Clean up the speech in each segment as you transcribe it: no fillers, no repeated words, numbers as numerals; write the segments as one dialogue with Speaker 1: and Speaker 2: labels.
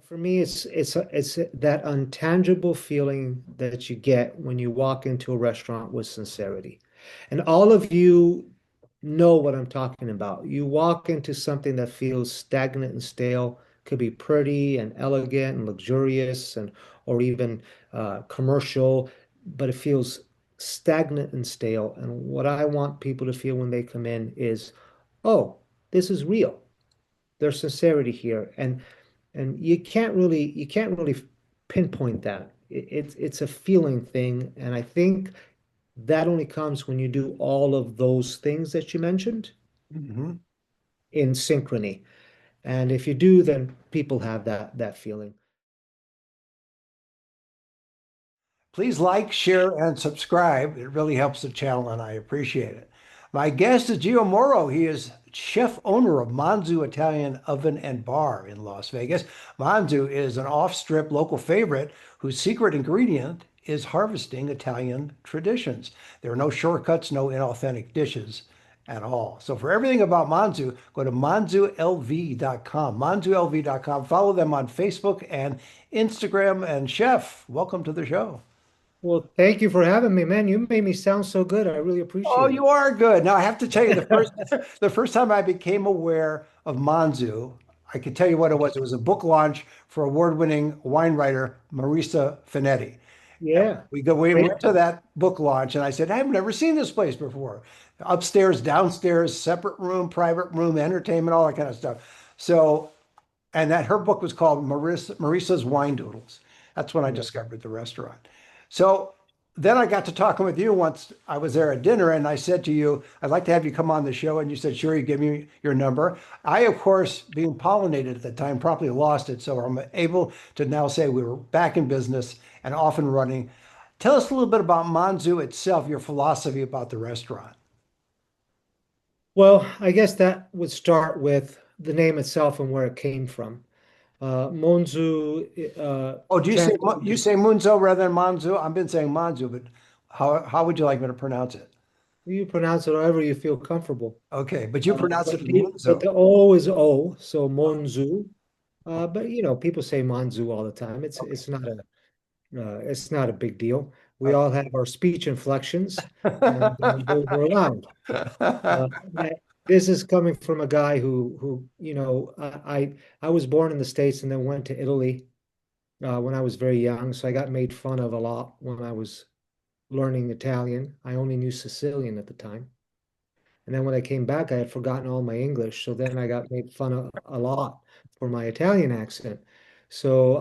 Speaker 1: For me, it's that intangible feeling that you get when you walk into a restaurant with sincerity. And all of you know what I'm talking about. You walk into something that feels stagnant and stale, could be pretty and elegant and luxurious and or even commercial, but it feels stagnant and stale. And what I want people to feel when they come in is, oh, this is real. There's sincerity here. And you can't really pinpoint that. It's a feeling thing, and I think that only comes when you do all of those things that you mentioned
Speaker 2: Mhm.
Speaker 1: in synchrony. And if you do, then people have that feeling.
Speaker 2: Please like, share, and subscribe. It really helps the channel, and I appreciate it. My guest is Gio Mauro. He is chef owner of Monzú Italian Oven and Bar in Las Vegas. Monzú is an off-strip local favorite whose secret ingredient is harvesting Italian traditions. There are no shortcuts, no inauthentic dishes at all. So for everything about Monzú, go to monzoolv.com. Monzoolv.com. Follow them on Facebook and Instagram. And Chef, welcome to the show.
Speaker 1: Well, thank you for having me, man. You made me sound so good. I really
Speaker 2: Oh,
Speaker 1: appreciate it.
Speaker 2: you are good. Now I have to tell you the first time I became aware of Monzú, I could tell you what it was. It was a book launch for award-winning wine writer Marisa Finetti. And
Speaker 1: Yeah,
Speaker 2: we
Speaker 1: great.
Speaker 2: went to that book launch and I said, I've never seen this place before. Upstairs, downstairs, separate room, private room, entertainment, all that kind of stuff. So, and that her book was called Marisa's Wine Doodles. That's when I
Speaker 1: Yeah.
Speaker 2: discovered the restaurant. So then I got to talking with you once I was there at dinner and I said to you, I'd like to have you come on the show. And you said, sure, you give me your number. I, of course, being pollinated at the time, promptly lost it. So I'm able to now say we were back in business and off and running. Tell us a little bit about Monzú itself, your philosophy about the restaurant.
Speaker 1: Well, I guess that would start with the name itself and where it came from. Monzu
Speaker 2: Oh, do you
Speaker 1: translated.
Speaker 2: say Munzo rather than Monzú? I've been saying Monzú, but how would you like me to pronounce it?
Speaker 1: You pronounce it however you feel comfortable.
Speaker 2: Okay, but you pronounce it
Speaker 1: But
Speaker 2: Munzo.
Speaker 1: the O is O, so Monzu. But people say Monzu all the time.
Speaker 2: Okay.
Speaker 1: It's not a big deal. We
Speaker 2: All
Speaker 1: all have our speech inflections, and those are allowed. Uh, I- this is coming from a guy who I was born in the States and then went to Italy when I was very young, so I got made fun of a lot when I was learning Italian. I only knew Sicilian at the time. And then when I came back, I had forgotten all my English. So then I got made fun of a lot for my Italian accent. So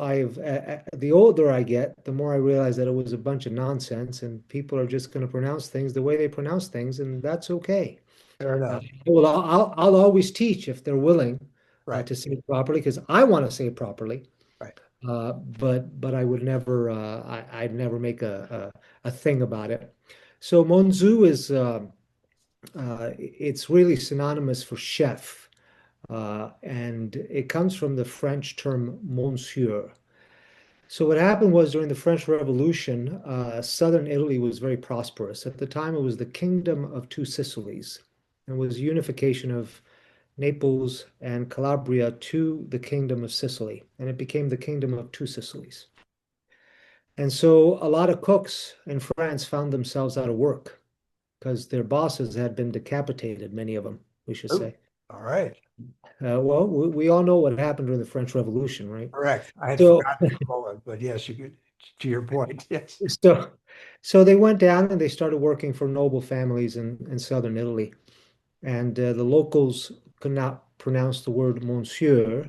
Speaker 1: the older I get, the more I realize that it was a bunch of nonsense and people are just going to pronounce things the way they pronounce things, and that's okay.
Speaker 2: Fair enough.
Speaker 1: Well, I'll always teach if they're willing
Speaker 2: Right,
Speaker 1: to say it properly because I want to say it properly.
Speaker 2: right.
Speaker 1: But I would never I'd never make a thing about it. So Monzou is it's really synonymous for chef, and it comes from the French term monsieur. So what happened was during the French Revolution, southern Italy was very prosperous. At the time, it was the Kingdom of Two Sicilies, and was unification of Naples and Calabria to the Kingdom of Sicily, and it became the Kingdom of Two Sicilies. And so a lot of cooks in France found themselves out of work because their bosses had been decapitated, many of them, we should
Speaker 2: Oh,
Speaker 1: say.
Speaker 2: all right.
Speaker 1: Well, we all know what happened during the French Revolution, right?
Speaker 2: Correct. I had
Speaker 1: So,
Speaker 2: forgotten for a moment, but yes, you could, to your point. Yes.
Speaker 1: so, so they went down and they started working for noble families in southern Italy. And the locals could not pronounce the word monsieur.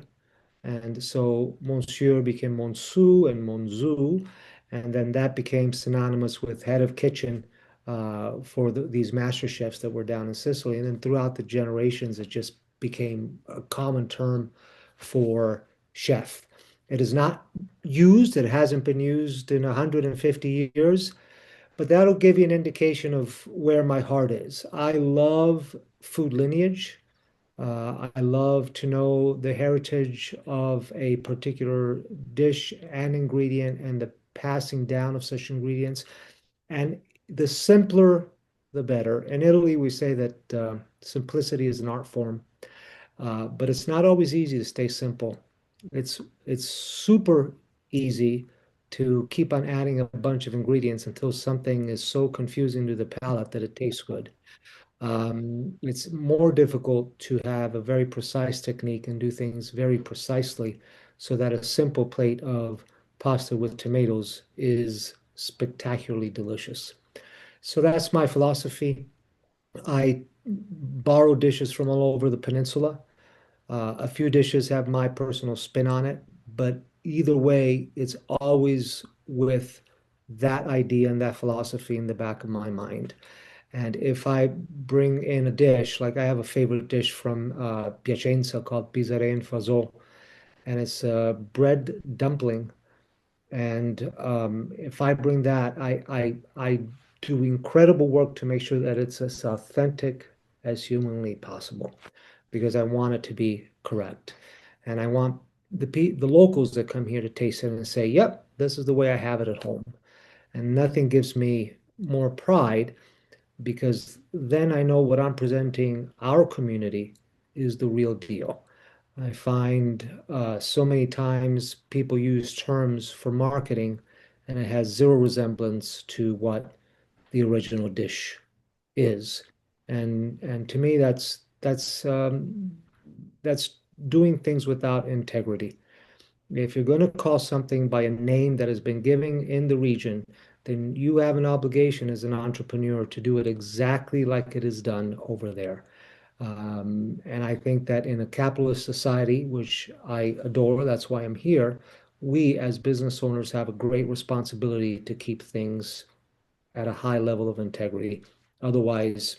Speaker 1: And so monsieur became Monsu and Monzu. And then that became synonymous with head of kitchen for these master chefs that were down in Sicily. And then throughout the generations, it just became a common term for chef. It is not used, it hasn't been used in 150 years, but that'll give you an indication of where my heart is. I love food lineage. I love to know the heritage of a particular dish and ingredient and the passing down of such ingredients. And the simpler, the better. In Italy, we say that simplicity is an art form, but it's not always easy to stay simple. It's super easy to keep on adding a bunch of ingredients until something is so confusing to the palate that it tastes good. It's more difficult to have a very precise technique and do things very precisely so that a simple plate of pasta with tomatoes is spectacularly delicious. So that's my philosophy. I borrow dishes from all over the peninsula. A few dishes have my personal spin on it, but either way, it's always with that idea and that philosophy in the back of my mind. And if I bring in a dish, like I have a favorite dish from Piacenza called Pisare in Faso, and it's a bread dumpling. And if I bring that, I do incredible work to make sure that it's as authentic as humanly possible because I want it to be correct. And I want the locals that come here to taste it and say, "Yep, this is the way I have it at home." And nothing gives me more pride because then I know what I'm presenting our community is the real deal. I find so many times people use terms for marketing and it has zero resemblance to what the original dish is. And to me that's doing things without integrity. If you're going to call something by a name that has been given in the region, then you have an obligation as an entrepreneur to do it exactly like it is done over there. And I think that in a capitalist society, which I adore, that's why I'm here, we as business owners have a great responsibility to keep things at a high level of integrity. Otherwise,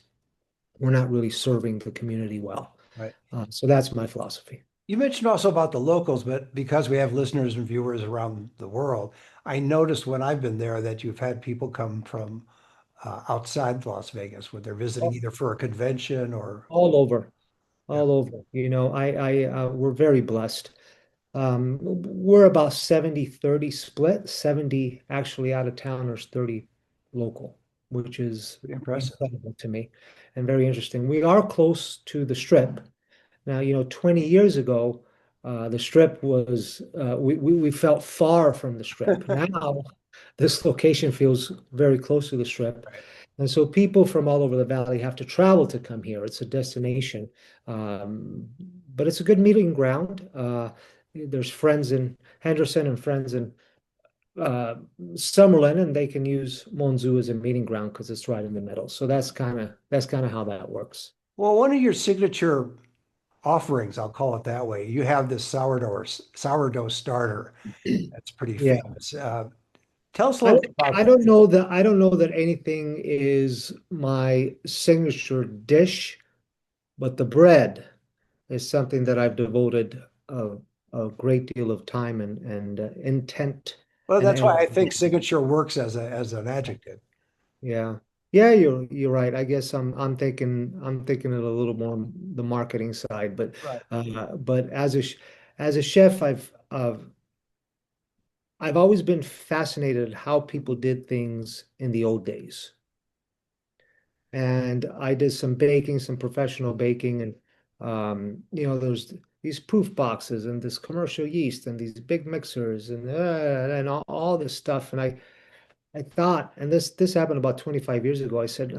Speaker 1: we're not really serving the community well.
Speaker 2: Right.
Speaker 1: So that's my philosophy.
Speaker 2: You mentioned also about the locals, but because we have listeners and viewers around the world, I noticed when I've been there that you've had people come from outside Las Vegas when they're visiting either for a convention or,
Speaker 1: All over,
Speaker 2: yeah,
Speaker 1: all over. We're very blessed. We're about 70-30 split, 70 actually out of towners, 30 local, which is
Speaker 2: pretty impressive.
Speaker 1: incredible to me and very interesting. We are close to the strip. Now, 20 years ago, the strip was, we felt far from the strip. Now, this location feels very close to the strip.
Speaker 2: Right.
Speaker 1: And so people from all over the valley have to travel to come here. It's a destination. But it's a good meeting ground. There's friends in Henderson and friends in uh, Summerlin, and they can use Monzú as a meeting ground because it's right in the middle. So that's kind of how that works.
Speaker 2: Well, one of your signature offerings, I'll call it that way, you have this sourdough starter. That's pretty
Speaker 1: Yeah.
Speaker 2: famous. Tell us a
Speaker 1: I
Speaker 2: little
Speaker 1: don't,
Speaker 2: bit about
Speaker 1: I
Speaker 2: that.
Speaker 1: don't know that I don't know that anything is my signature dish, but the bread is something that I've devoted a great deal of time and intent
Speaker 2: Well,
Speaker 1: and
Speaker 2: that's why I
Speaker 1: energy.
Speaker 2: think signature works as an adjective.
Speaker 1: Yeah. Yeah, you're right. I guess I'm thinking it a little more the marketing side, but
Speaker 2: Right.
Speaker 1: but as a chef, I've always been fascinated at how people did things in the old days. And I did some baking, some professional baking, and there's these proof boxes and this commercial yeast and these big mixers and all this stuff. And I thought, and this happened about 25 years ago. I said,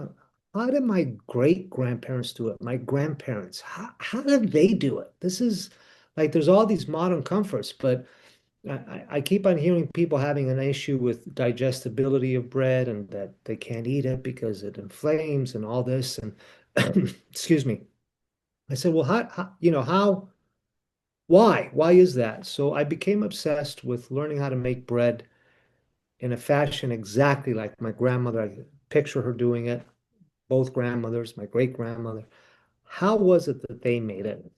Speaker 1: how did my great grandparents do it? My grandparents, how did they do it? This is like there's all these modern comforts, but I keep on hearing people having an issue with digestibility of bread and that they can't eat it because it inflames and all this. And excuse me. I said, well, why is that? So I became obsessed with learning how to make bread in a fashion exactly like my grandmother. I could picture her doing it, both grandmothers, my great grandmother. How was it that they made it?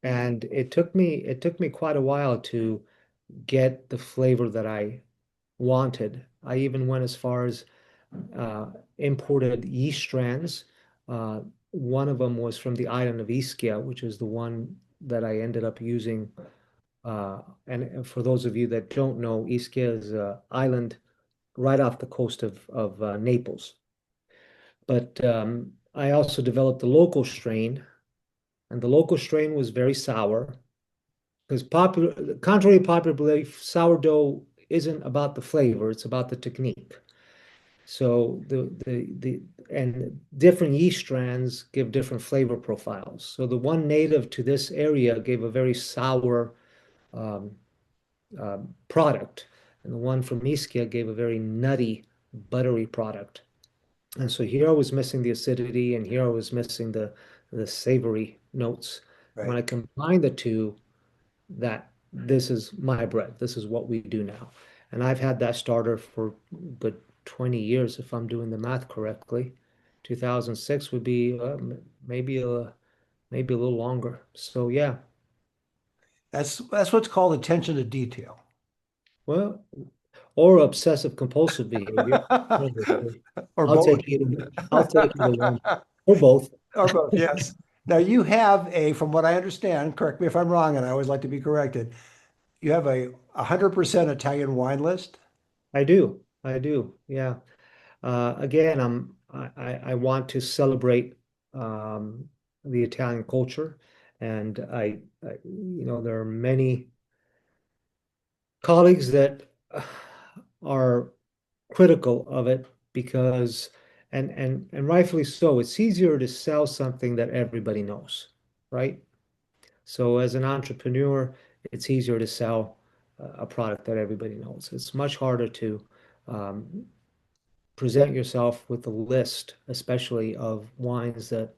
Speaker 1: And it took me quite a while to get the flavor that I wanted. I even went as far as uh, imported yeast strands. Uh, One of them was from the island of Ischia, which is the one that I ended up using. And for those of you that don't know, Ischia is an island right off the coast of Naples. But I also developed the local strain, and the local strain was very sour. because contrary to popular belief, sourdough isn't about the flavor, it's about the technique. So the and different yeast strands give different flavor profiles. So the one native to this area gave a very sour um, product, and the one from Ischia gave a very nutty, buttery product. And so here I was missing the acidity, and here I was missing the savory notes. When
Speaker 2: Right.
Speaker 1: I combine the two, that this is my bread. This is what we do now. And I've had that starter for good 20 years, if I'm doing the math correctly. 2006 would be maybe a little longer. So yeah,
Speaker 2: That's what's called attention to detail.
Speaker 1: well, or obsessive compulsive behavior.
Speaker 2: Or
Speaker 1: I'll
Speaker 2: both.
Speaker 1: take I'll take either one or both.
Speaker 2: Or both, yes. Now you have from what I understand, correct me if I'm wrong, and I always like to be corrected, you have a 100% Italian wine list.
Speaker 1: I do. I do. Yeah. Again, I want to celebrate the Italian culture, and there are many colleagues that are critical of it because, and rightfully so, it's easier to sell something that everybody knows, right? So as an entrepreneur, it's easier to sell a product that everybody knows. It's much harder to um, present yourself with a list, especially of wines that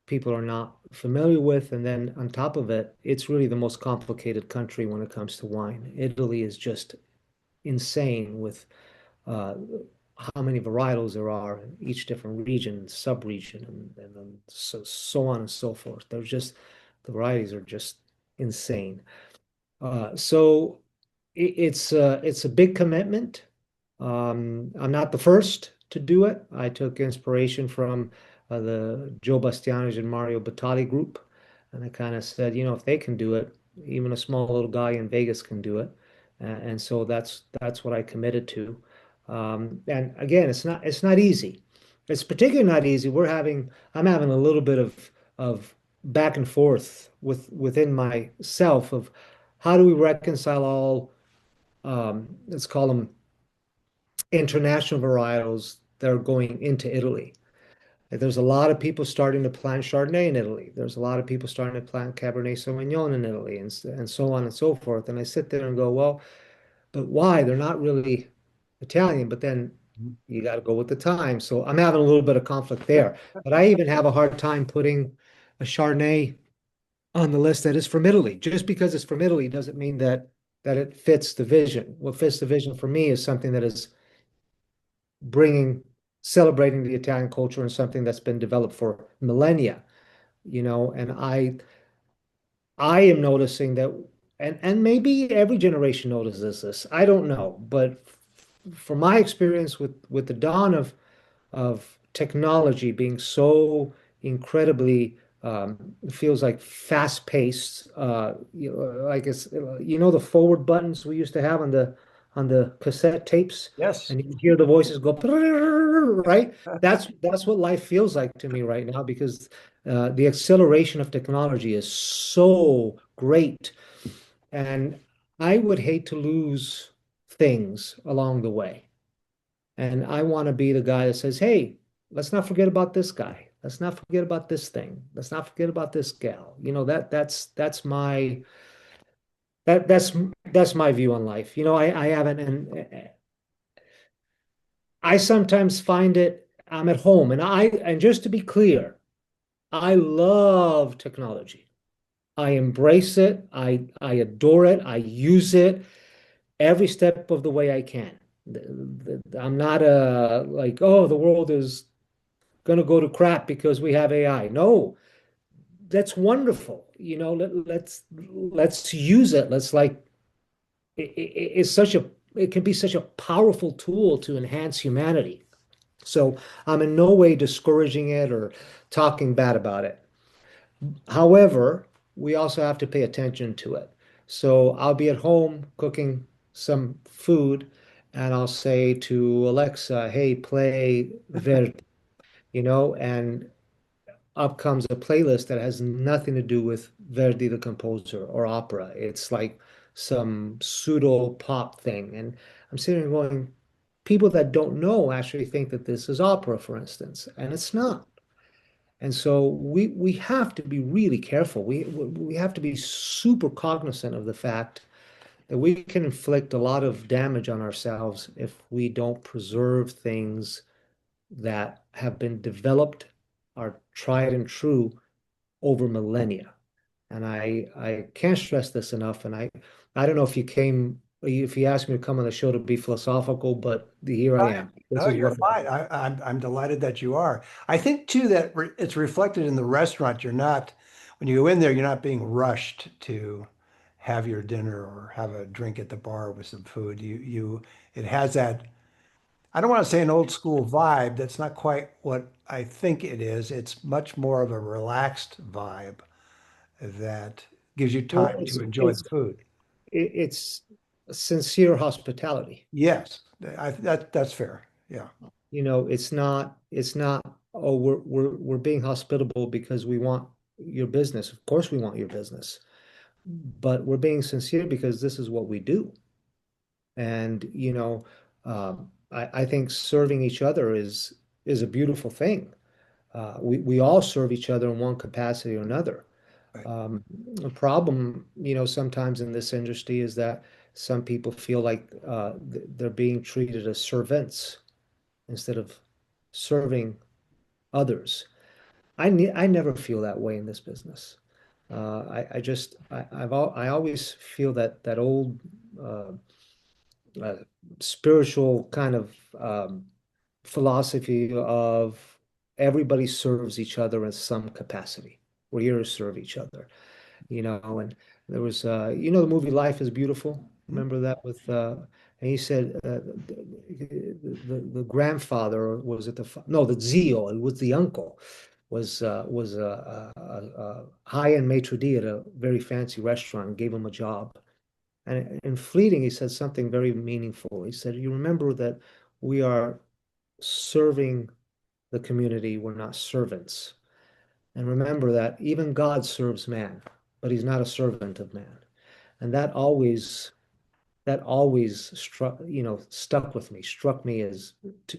Speaker 1: people are not familiar with. And then on top of it, it's really the most complicated country when it comes to wine. Italy is just insane with uh, how many varietals there are in each different region, sub-region, and then so on and so forth. The varieties are just insane. So it's a big commitment. I'm not the first to do it. I took inspiration from the Joe Bastianich and Mario Batali group, and I kind of said, if they can do it, even a small little guy in Vegas can do it. And so that's what I committed to. And again, it's not easy. It's particularly not easy. I'm having a little bit of back and forth within myself of how do we reconcile all let's call them international varietals that are going into Italy. There's a lot of people starting to plant Chardonnay in Italy. There's a lot of people starting to plant Cabernet Sauvignon in Italy, and so on and so forth. And I sit there and go, well, but why? They're not really Italian, but then you got to go with the time. So I'm having a little bit of conflict there. But I even have a hard time putting a Chardonnay on the list that is from Italy. Just because it's from Italy doesn't mean that it fits the vision. What fits the vision for me is something that is bringing, celebrating the Italian culture and something that's been developed for millennia, and I am noticing that, and maybe every generation notices this. I don't know, but from my experience with the dawn of technology being so incredibly feels like fast-paced, like the forward buttons we used to have on the cassette tapes,
Speaker 2: Yes.
Speaker 1: and you hear the voices go right. That's what life feels like to me right now because the acceleration of technology is so great, and I would hate to lose things along the way. And I want to be the guy that says, hey, let's not forget about this guy. Let's not forget about this thing. Let's not forget about this gal. That's my view on life. I haven't, and I sometimes find I'm at home, and just to be clear, I love technology. I embrace it. I adore it. I use it every step of the way I can. I'm not like, oh, the world is going to go to crap because we have AI. No, that's wonderful. Let's use it. Let's like it's such a it can be such a powerful tool to enhance humanity. So I'm in no way discouraging it or talking bad about it. However, we also have to pay attention to it. So I'll be at home cooking some food and I'll say to Alexa, hey, play Vert, and up comes a playlist that has nothing to do with Verdi the composer or opera. It's like some pseudo pop thing. And I'm sitting here going, people that don't know actually think that this is opera, for instance, and it's not. And so we have to be really careful. We have to be super cognizant of the fact that we can inflict a lot of damage on ourselves if we don't preserve things that have been developed, are tried and true over millennia. And I can't stress this enough. And I don't know if you asked me to come on the show to be philosophical, but here I am. This
Speaker 2: No,
Speaker 1: is
Speaker 2: you're
Speaker 1: what
Speaker 2: fine. I'm delighted that you are. I think too that it's reflected in the restaurant. You're not, when you go in there, you're not being rushed to have your dinner or have a drink at the bar with some food. It has that, I don't want to say an old school vibe. That's not quite what I think it is. It's much more of a relaxed vibe that gives you
Speaker 1: well,
Speaker 2: time
Speaker 1: it's
Speaker 2: to enjoy the
Speaker 1: it's
Speaker 2: food.
Speaker 1: it's sincere hospitality.
Speaker 2: Yes, that's fair. Yeah.
Speaker 1: It's not, oh, we're being hospitable because we want your business. Of course we want your business, but we're being sincere because this is what we do. And I think serving each other is a beautiful thing. We all serve each other in one capacity or another.
Speaker 2: Right.
Speaker 1: The problem, sometimes in this industry is that some people feel like they're being treated as servants instead of serving others. I never feel that way in this business. I just I always feel that old uh, uh, spiritual kind of philosophy of everybody serves each other in some capacity. We're here to serve each other, and there was, the movie Life is Beautiful.
Speaker 2: Mhm.
Speaker 1: Remember that with, and he said, the grandfather, or was it no, the Zio, it was the uncle, was a high-end maitre d' at a very fancy restaurant and gave him a job. And in fleeting, he said something very meaningful. He said, "You remember that we are serving the community, we're not servants. And remember that even God serves man, but he's not a servant of man." And that always stuck with me, struck me as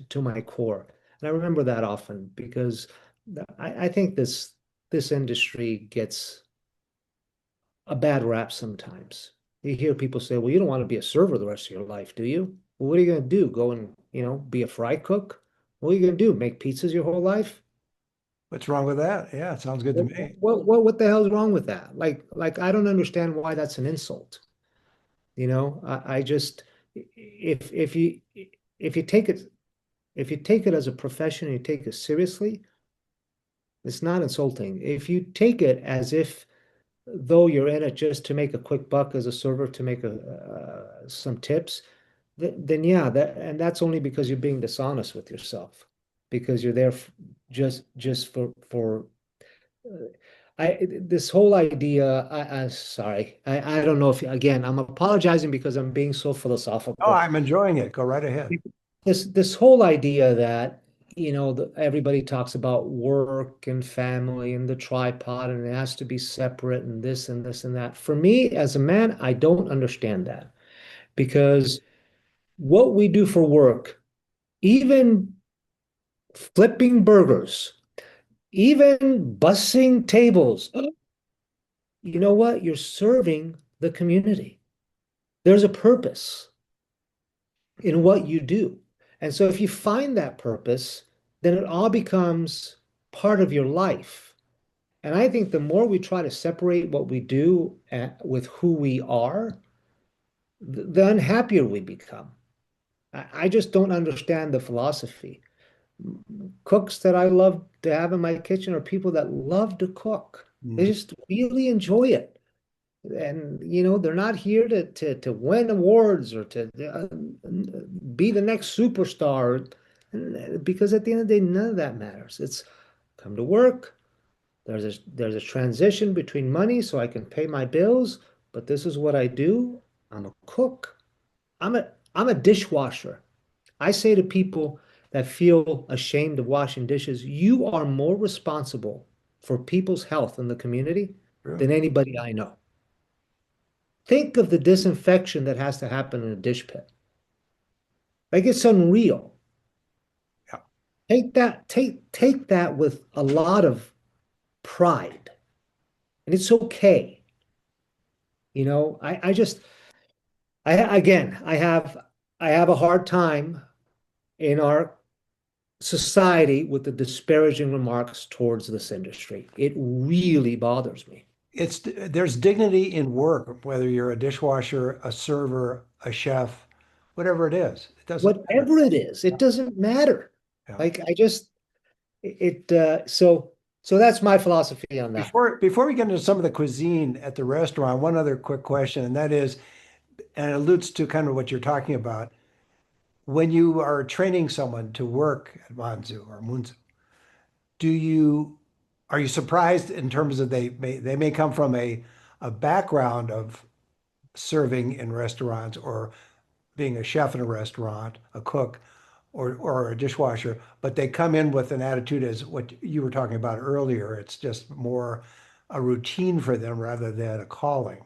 Speaker 1: to my core. And I remember that often because I think this industry gets a bad rap sometimes. You hear people say, "Well, you don't want to be a server the rest of your life, do you? Well, what are you going to do? Go and, be a fry cook? What are you going to do? Make pizzas your whole life?"
Speaker 2: What's wrong with that? Yeah, it sounds good to
Speaker 1: What,
Speaker 2: me.
Speaker 1: what the hell is wrong with that? Like I don't understand why that's an insult. I just, if you take it as a profession and you take it seriously, it's not insulting. If you take it as if though you're in it just to make a quick buck as a server to make some tips, then yeah, that's only because you're being dishonest with yourself, because you're there just for this whole idea. I sorry, I don't know if, again, I'm apologizing because I'm being so
Speaker 2: Oh,
Speaker 1: philosophical.
Speaker 2: I'm enjoying it. Go right ahead.
Speaker 1: This whole idea that everybody talks about work and family and the tripod and it has to be separate and this and this and that. For me, as a man, I don't understand that, because what we do for work, even flipping burgers, even bussing tables, you know what? You're serving the community. There's a purpose in what you do. And so if you find that purpose, then it all becomes part of your life. And I think the more we try to separate what we do with who we are, the unhappier we become. I just don't understand the philosophy. Cooks that I love to have in my kitchen are people that love to cook. They
Speaker 2: Mhm.
Speaker 1: just really enjoy it. And they're not here to win awards or to be the next superstar, because at the end of the day, none of that matters. It's come to work. There's a transition between money so I can pay my bills, but this is what I do. I'm a cook. I'm a dishwasher. I say to people that feel ashamed of washing dishes, you are more responsible for people's health in the community
Speaker 2: Really?
Speaker 1: than anybody I know. Think of the disinfection that has to happen in a dish pit. Like it's unreal.
Speaker 2: Yeah.
Speaker 1: Take that with a lot of pride. And it's okay. I just again, I have a hard time in our society with the disparaging remarks towards this industry. It really bothers me.
Speaker 2: There's dignity in work, whether you're a dishwasher, a server, a chef, whatever it is. It doesn't matter.
Speaker 1: Whatever it is, it doesn't matter.
Speaker 2: Yeah.
Speaker 1: Like I just so that's my philosophy on that.
Speaker 2: Before we get into some of the cuisine at the restaurant, one other quick question, and that is, and it alludes to kind of what you're talking about. When you are training someone to work at Monzú, do you are you surprised in terms of they may come from a background of serving in restaurants or being a chef in a restaurant, a cook, or a dishwasher, but they come in with an attitude as what you were talking about earlier. It's just more a routine for them rather than a calling.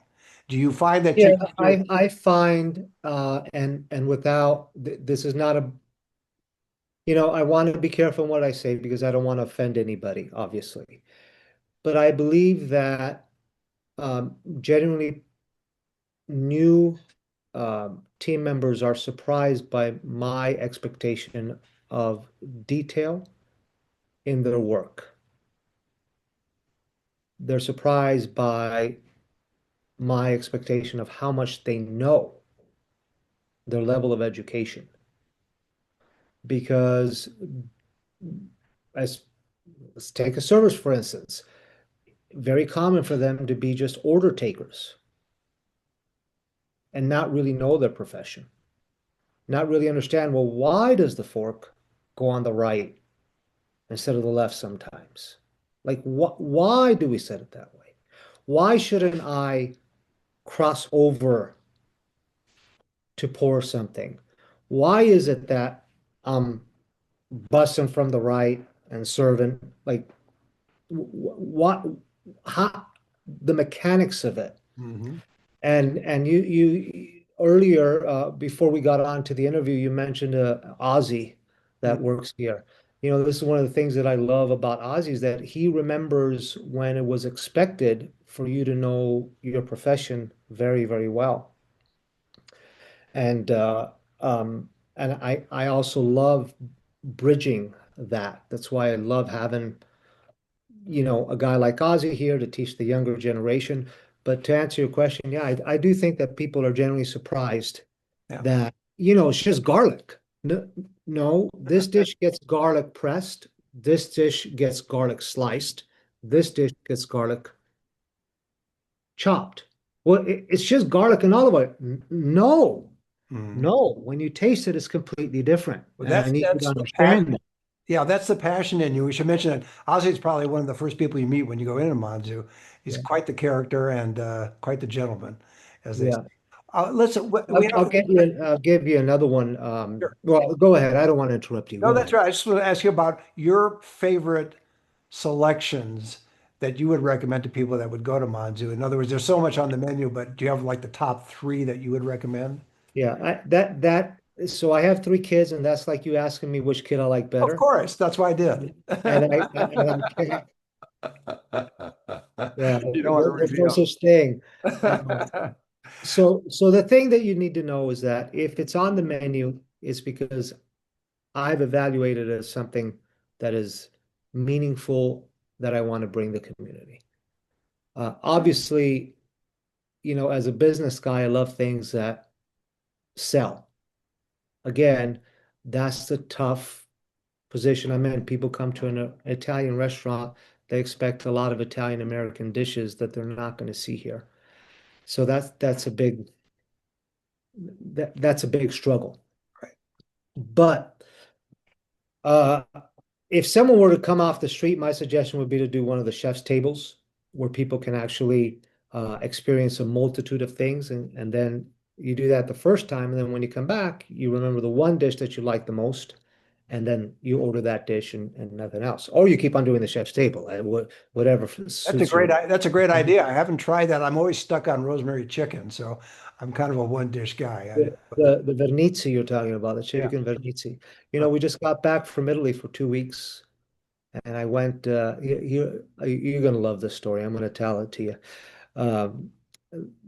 Speaker 2: Do you find that
Speaker 1: Yeah,
Speaker 2: you get
Speaker 1: I find and without this is not a I want to be careful in what I say because I don't want to offend anybody, obviously. But I believe that genuinely new team members are surprised by my expectation of detail in their work. They're surprised by my expectation of how much they know, their level of education. Because as let's take a service, for instance, very common for them to be just order takers and not really know their profession, not really understand, well, why does the fork go on the right instead of the left sometimes? Like, why do we set it that way? Why shouldn't I cross over to pour something? Why is it that I'm bussing from the right and serving? Like, what, how, the mechanics of it.
Speaker 2: Mhm.
Speaker 1: And you earlier before we got on to the interview, you mentioned Ozzy that
Speaker 2: Mhm.
Speaker 1: works here. This is one of the things that I love about Ozzy is that he remembers when it was expected for you to know your profession very, very well. And I also love bridging that. That's why I love having a guy like Ozzy here to teach the younger generation. But to answer your question, yeah, I do think that people are generally surprised
Speaker 2: Yeah.
Speaker 1: that, it's just garlic. No, no, this dish gets garlic pressed. This dish gets garlic sliced. This dish gets garlic chopped. Well, it's just garlic and olive oil. No,
Speaker 2: Mhm.
Speaker 1: no. When you taste it, it's completely different.
Speaker 2: Well,
Speaker 1: And I need you to
Speaker 2: that's the passion.
Speaker 1: understand that.
Speaker 2: Yeah, that's the passion in you. We should mention that Ozzy's probably one of the first people you meet when you go into Monzú. He's
Speaker 1: Yeah.
Speaker 2: quite the character and quite the gentleman, as they say.
Speaker 1: Yeah.
Speaker 2: Listen, we
Speaker 1: I'll
Speaker 2: have.
Speaker 1: I'll give you another one.
Speaker 2: Sure.
Speaker 1: Well, go ahead. I don't want to interrupt you.
Speaker 2: No,
Speaker 1: Go
Speaker 2: that's
Speaker 1: ahead.
Speaker 2: right. I just want to ask you about your favorite selections that you would recommend to people that would go to Monzú. In other words, there's so much on the menu, but do you have like the top three that you would recommend?
Speaker 1: Yeah, so I have three kids, and that's like you asking me which kid I like
Speaker 2: Of
Speaker 1: better.
Speaker 2: course, that's why I did.
Speaker 1: And yeah,
Speaker 2: You don't want to
Speaker 1: there's no
Speaker 2: reveal.
Speaker 1: such thing. So the thing that you need to know is that if it's on the menu, it's because I've evaluated it as something that is meaningful that I want to bring the community. Obviously, as a business guy, I love things that sell. Again, that's the tough position I'm in. People come to an Italian restaurant, they expect a lot of Italian American dishes that they're not going to see here. So that's a big struggle.
Speaker 2: Right.
Speaker 1: But uh, if someone were to come off the street, my suggestion would be to do one of the chef's tables where people can actually experience a multitude of things. And then you do that the first time. And then when you come back, you remember the one dish that you like the most. and then you order that dish and nothing else, or you keep on doing the chef's table and whatever suits your.
Speaker 2: That's a great idea. I haven't tried that. I'm always stuck on rosemary chicken, so I'm kind of a one dish guy.
Speaker 1: The vernizzi you're talking about, the
Speaker 2: Yeah.
Speaker 1: chicken vernizzi.
Speaker 2: Uh,
Speaker 1: We just got back from Italy for 2 weeks, and I went. You're gonna love this story. I'm gonna tell it to you. Um,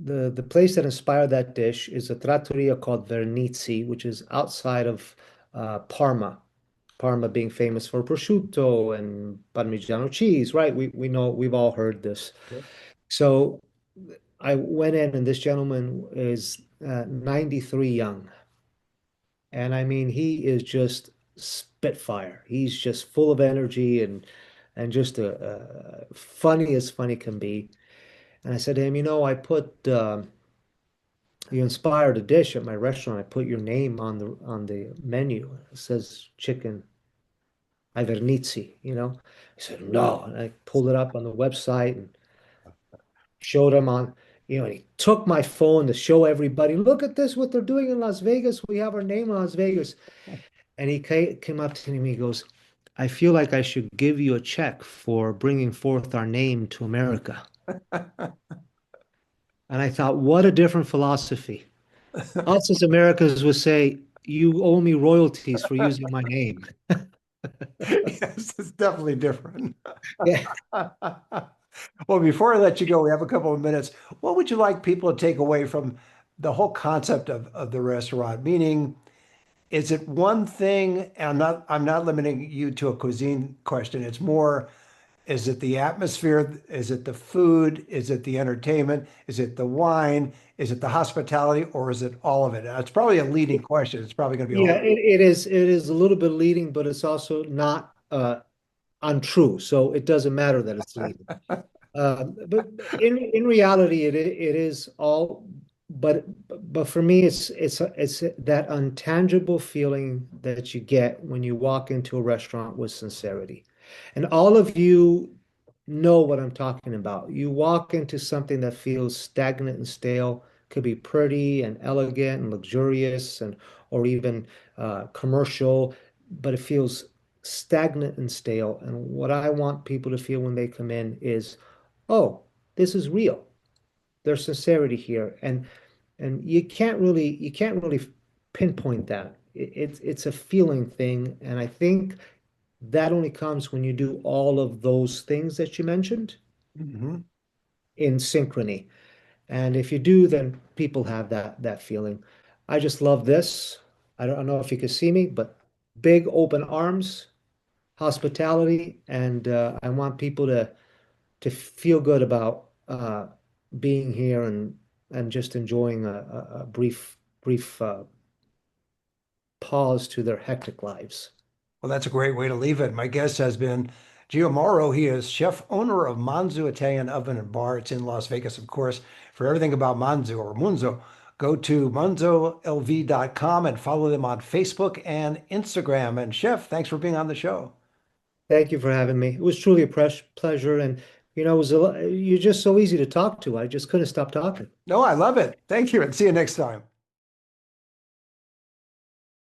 Speaker 1: the place that inspired that dish is a trattoria called Vernizzi, which is outside of Parma. Parma being famous for prosciutto and Parmigiano cheese, right? We know we've all heard this. So I went in, and this gentleman is 93 young. And I mean, he is just spitfire. He's just full of energy and just funny as funny can be. And I said to him, you inspired a dish at my restaurant. I put your name on the menu. It says chicken ai vernizi, you know. I said, no. And I pulled it up on the website and showed him and he took my phone to show everybody, look at this, what they're doing in Las Vegas. We have our name in Las Vegas. And he came up to me, he goes, I feel like I should give you a check for bringing forth our name to America. And I thought, what a different philosophy. Us as Americans would say, you owe me royalties for using my name.
Speaker 2: Yes, it's definitely different.
Speaker 1: Yeah.
Speaker 2: Well, before I let you go, we have a couple of minutes. What would you like people to take away from the whole concept of the restaurant? Meaning, is it one thing? And I'm not limiting you to a cuisine question. It's more, is it the atmosphere? Is it the food? Is it the entertainment? Is it the wine? Is it the hospitality? Or is it all of it? It's probably a leading question. It's probably going to be
Speaker 1: Yeah,
Speaker 2: all.
Speaker 1: it is a little bit leading, but it's also not untrue. So it doesn't matter that it's leading. But in reality, it is all. But for me, it's that intangible feeling that you get when you walk into a restaurant with sincerity, and all of you know what I'm talking about. You walk into something that feels stagnant and stale, could be pretty and elegant and luxurious, and or even commercial, but it feels stagnant and stale. And what I want people to feel when they come in is, oh, this is real. There's sincerity here, and you can't really pinpoint that. It's a feeling thing, and I think that only comes when you do all of those things that you mentioned
Speaker 2: Mhm.
Speaker 1: in synchrony. And if you do, then people have that feeling. I just love this. I don't know if you can see me, but big open arms, hospitality, and I want people to feel good about being here and just enjoying a brief pause to their hectic lives.
Speaker 2: Well, that's a great way to leave it. My guest has been Gio Mauro. He is chef owner of Monzú Italian Oven and Bar. It's in Las Vegas, of course. For everything about Monzú or Munzo, go to monzolv.com and follow them on Facebook and Instagram. And Chef, thanks for being on the show.
Speaker 1: Thank you for having me. It was truly a pleasure, and you're just so easy to talk to. I just couldn't stop talking.
Speaker 2: No, I love it. Thank you, and see you next time.